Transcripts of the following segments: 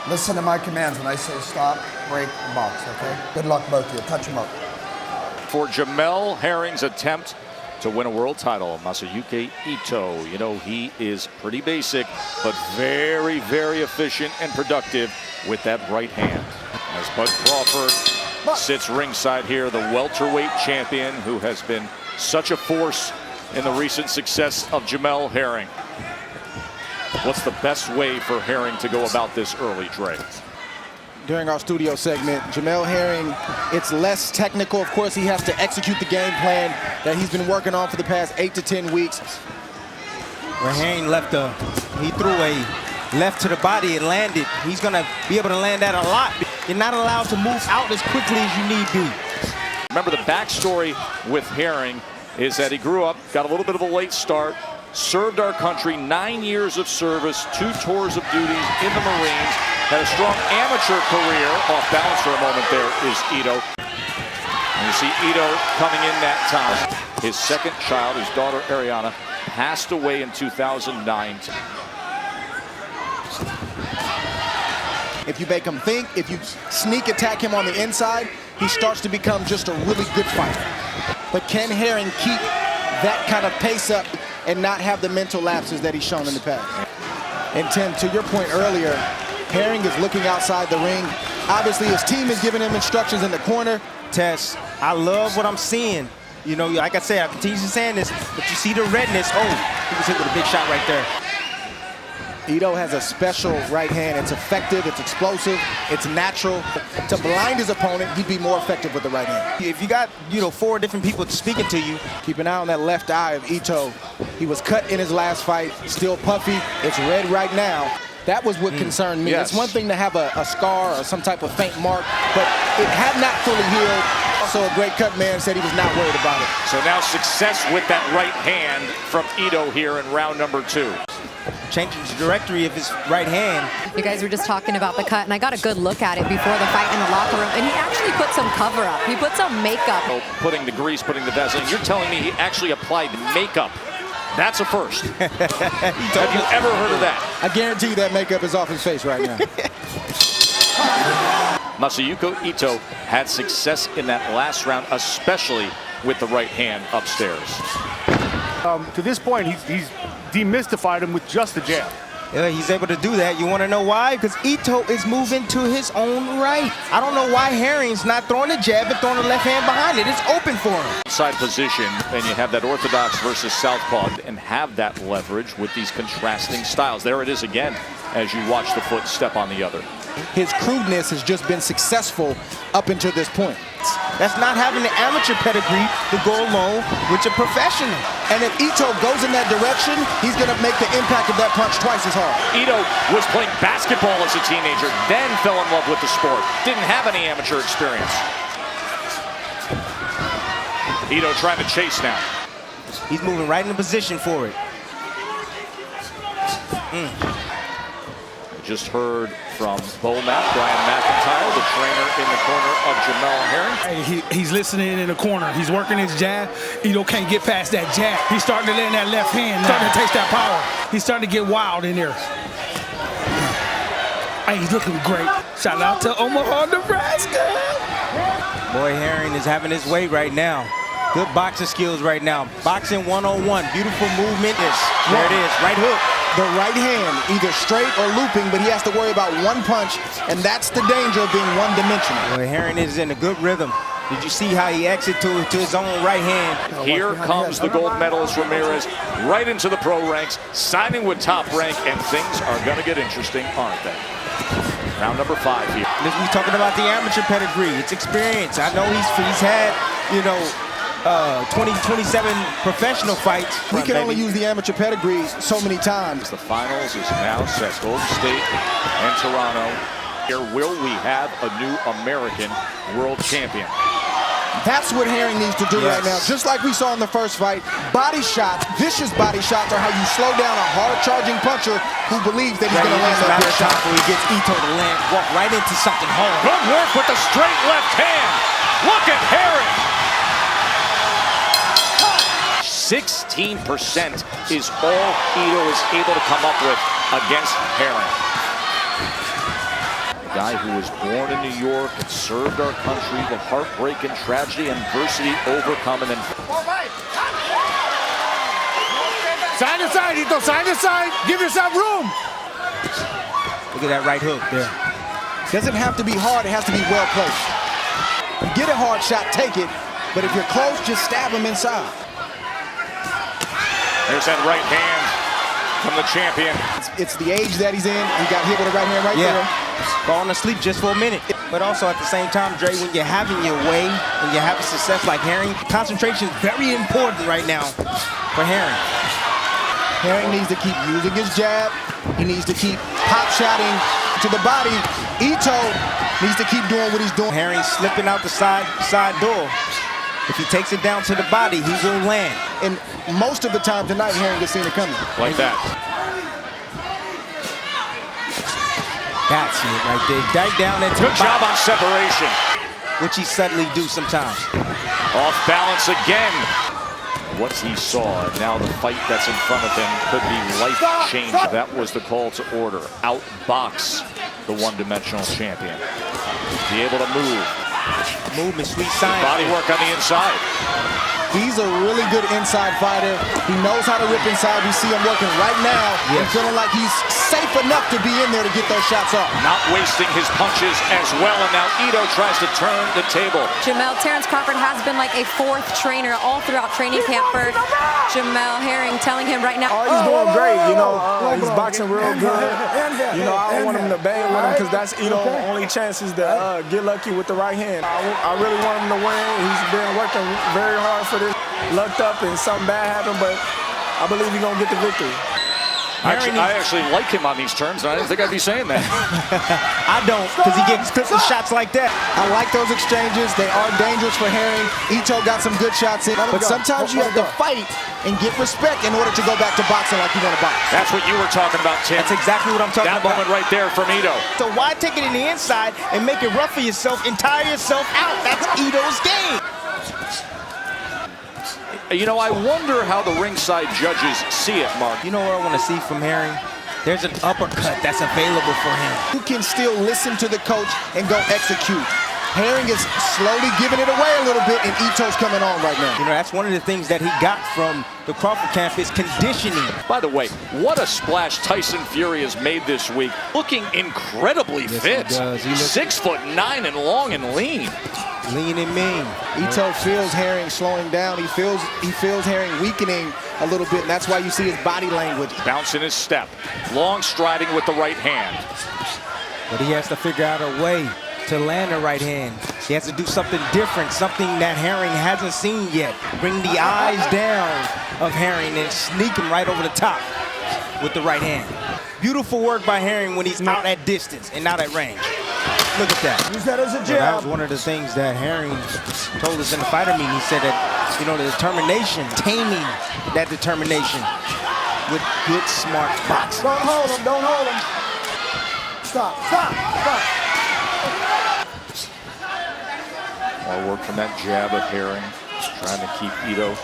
Listen to my commands when I say stop, break, and box, okay? Good luck, both of you. Touch them up. For Jamel Herring's attempt to win a world title, Masayuki Ito. You know, he is pretty basic, but very, very efficient and productive with that right hand. As Bud Crawford sits ringside here, the welterweight champion who has been such a force in the recent success of Jamel Herring. What's the best way for Herring to go about this early, Dre? During our studio segment, Jamel Herring, it's less technical. Of course, he has to execute the game plan that he's been working on for the past 8 to 10 weeks. Where Herring he threw a left to the body and landed. He's gonna be able to land that a lot. You're not allowed to move out as quickly as you need to. Remember, the backstory with Herring is that he grew up, got a little bit of a late start, served our country, 9 years of service, 2 tours of duty in the Marines, had a strong amateur career. Off balance for a moment there is Ito. And you see Ito coming in that time. His second child, his daughter Ariana, passed away in 2009. If you make him think, if you sneak attack him on the inside, he starts to become just a really good fighter. But can Herring keep that kind of pace up and not have the mental lapses that he's shown in the past? And Tim, to your point earlier, Herring is looking outside the ring. Obviously, his team is giving him instructions in the corner. Tess, I love what I'm seeing. You know, like I said, I continue saying this, but you see the redness. Oh, he was hit with a big shot right there. Ito has a special right hand. It's effective, it's explosive, it's natural. To blind his opponent, he'd be more effective with the right hand. If you got, 4 different people speaking to you, keep an eye on that left eye of Ito. He was cut in his last fight, still puffy. It's red right now. That was what concerned me. Yes. It's one thing to have a scar or some type of faint mark, but it had not fully healed. Also, a great cut man said he was not worried about it. So now success with that right hand from Ito here in round number 2. Changing the trajectory of his right hand. You guys were just talking about the cut, and I got a good look at it before the fight in the locker room, and he actually put some cover up. He put some makeup. Putting the grease, putting the Vaseline. You're telling me he actually applied makeup. That's a first. Have you ever heard of that? I guarantee you that makeup is off his face right now. Masayuki Ito had success in that last round, especially with the right hand upstairs. To this point, he's demystified him with just the jab. Yeah, he's able to do that. You want to know why? Because Ito is moving to his own right. I don't know why Herring's not throwing a jab and throwing the left hand behind it. It's open for him. Side position, and you have that orthodox versus southpaw, and have that leverage with these contrasting styles. There it is again as you watch the foot step on the other. His crudeness has just been successful up until this point. That's not having the amateur pedigree to go along with your professional. And if Ito goes in that direction, he's going to make the impact of that punch twice as hard. Ito was playing basketball as a teenager, then fell in love with the sport. Didn't have any amateur experience. Ito trying to chase now. He's moving right in the position for it. Just heard from Brian McIntyre, the trainer in the corner of Jamel Herring. Hey, he's listening in the corner. He's working his jab. Ito can't get past that jab. He's starting to land that left hand, starting to taste that power. He's starting to get wild in there. Hey, he's looking great. Shout out to Omaha, Nebraska. Boy, Herring is having his way right now. Good boxing skills right now. Boxing 101. Beautiful movement. There it is. Right hook. The right hand, either straight or looping, but he has to worry about one punch, and that's the danger of being one-dimensional. Well, Herring is in a good rhythm. Did you see how he exited to his own right hand? Here comes the gold medalist Ramirez right into the pro ranks, signing with Top Rank, and things are going to get interesting, aren't they? Round number 5 here. We're talking about the amateur pedigree. It's experience. I know he's had, 27 professional fights. We can only use the amateur pedigree so many times. The finals is now set. Golden State and Toronto. Here will we have a new American world champion? That's what Herring needs to do right now. Just like we saw in the first fight, body shots, vicious body shots are how you slow down a hard-charging puncher who believes that he's going to land that big shot. Where he gets Ito to land, walk right into something hard. Good work with the straight left hand. Look at Herring. 16% is all Ito is able to come up with against Herring. guy who was born in New York and served our country, the heartbreak and tragedy and adversity overcome, and then Side to side, Ito, side to side. Give yourself room. Look at that right hook there. Doesn't have to be hard, it has to be well placed. You get a hard shot, take it, but if you're close, just stab him inside. there's that right hand from the champion. It's the age that he's in. He got hit with a right hand right there. Falling asleep just for a minute. But also at the same time, Dre, when you're having your way and you're having success like Herring, concentration is very important right now for Herring. Herring needs to keep using his jab. He needs to keep pop shotting to the body. Ito needs to keep doing what he's doing. Herring slipping out the side door. If he takes it down to the body, he will land. And most of the time tonight, Herring has seen it coming. Like that. That's it right there. Dive down into Good job on separation. which he suddenly do sometimes. Off balance again. What he saw, and now the fight that's in front of him could be life-changing. That was the call to order. Outbox the one-dimensional champion. Be able to move. Movement, sweet science. Body work on the inside. He's a really good inside fighter. He knows how to rip inside. We see him working right now and feeling like he's safe enough to be in there to get those shots off. Not wasting his punches as well, and now Ito tries to turn the table. Jamel, Terrence Crawford has been like a fourth trainer all throughout training camp for Jamel Herring, telling him right now. Oh, he's doing great, you know. He's boxing real good. You know, I don't want him to bang with him because that's, you know, only chance is to get lucky with the right hand. I really want him to win. He's been working very hard for this. Lucked up and something bad happened, but I believe he's going to get the victory. I actually like him on these terms, and I didn't think I'd be saying that. I don't, because he gets shots like that. I like those exchanges. They are dangerous for Herring. Ito got some good shots in, but sometimes you have to fight and get respect in order to go back to boxing like you want to box. That's what you were talking about, Tim. That's exactly what I'm talking about. That moment right there from Ito. So why take it in the inside and make it rough for yourself and tire yourself out? That's Ito's game. You know, I wonder how the ringside judges see it, Mark. You know what I want to see from Herring? There's an uppercut that's available for him. You can still listen to the coach and go execute. Herring is slowly giving it away a little bit, and Ito's coming on right now. You know, that's one of the things that he got from the Crawford camp is conditioning. By the way, what a splash Tyson Fury has made this week. Looking incredibly fit. He does. He looks 6'9" and long and lean. lean and mean. Ito feels Herring slowing down. He feels Herring weakening a little bit, and that's why you see his body language. Bouncing his step. Long striding with the right hand. But he has to figure out a way to land the right hand. He has to do something different, something that Herring hasn't seen yet. Bring the eyes down of Herring and sneak him right over the top with the right hand. Beautiful work by Herring when he's out at distance and not at range. Look at that. Use that as a That was one of the things that Herring told us in the fighter meeting. He said that, you know, the determination, taming that determination with good, smart boxing. Don't hold him, don't hold him. Stop, stop, stop. More work from that jab of Herring. Trying to keep Ito.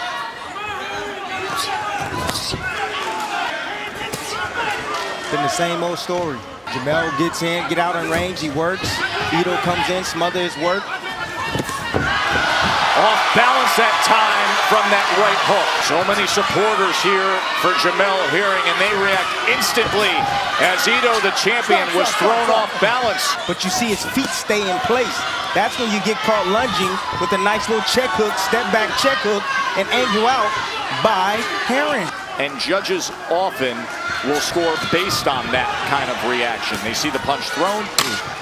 Been the same old story. Jamel gets in, get out in range, he works. Ito comes in, smother his work. Off balance that time from that right hook. So many supporters here for Jamel Herring, and they react instantly as Ito, the champion, was thrown off balance. But you see his feet stay in place. That's when you get caught lunging with a nice little check hook, step back check hook, and angle out by Herring. And judges often will score based on that kind of reaction. They see the punch thrown.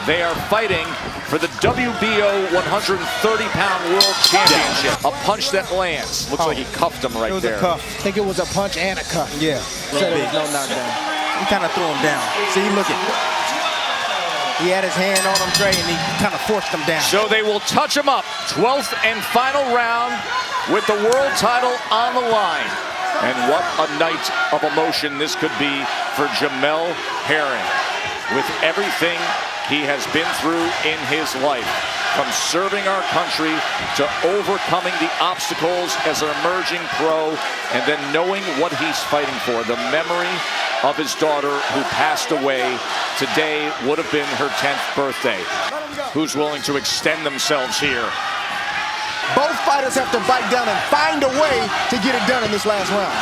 They are fighting for the WBO 130-pound World Championship. A punch that lands. Looks like he cuffed him right there. It was a cuff. I think it was a punch and a cuff. Yeah. So there was no knockdown. He kind of threw him down. See, look at it. He had his hand on him, Trey, and he kind of forced him down. So they will touch him up. 12th and final round with the world title on the line. And what a night of emotion this could be for Jamel Herring. With everything he has been through in his life. From serving our country to overcoming the obstacles as an emerging pro, and then knowing what he's fighting for. The memory of his daughter who passed away today would have been her 10th birthday. Who's willing to extend themselves here? Both fighters have to bite down and find a way to get it done in this last round.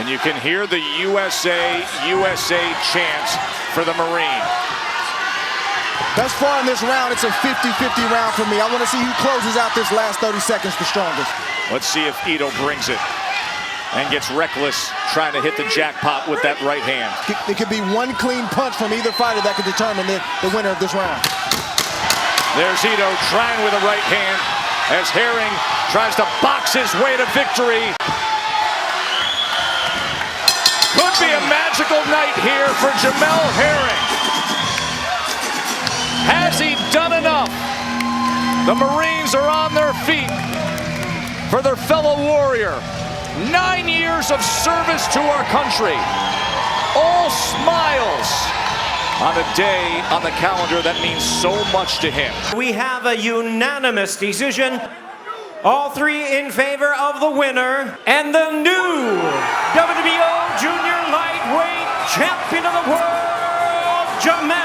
And you can hear the USA, USA chants for the Marine. Thus far in this round, it's a 50-50 round for me. I want to see who closes out this last 30 seconds the strongest. Let's see if Ito brings it and gets reckless trying to hit the jackpot with that right hand. It could be one clean punch from either fighter that could determine the winner of this round. There's Ito trying with a right hand as Herring tries to box his way to victory. Could be a magical night here for Jamel Herring. Has he done enough? The Marines are on their feet for their fellow warrior. 9 years of service to our country. All smiles on a day on the calendar that means so much to him. We have a unanimous decision. All three in favor of the winner and the new WBO Junior Lightweight Champion of the World, Jamel.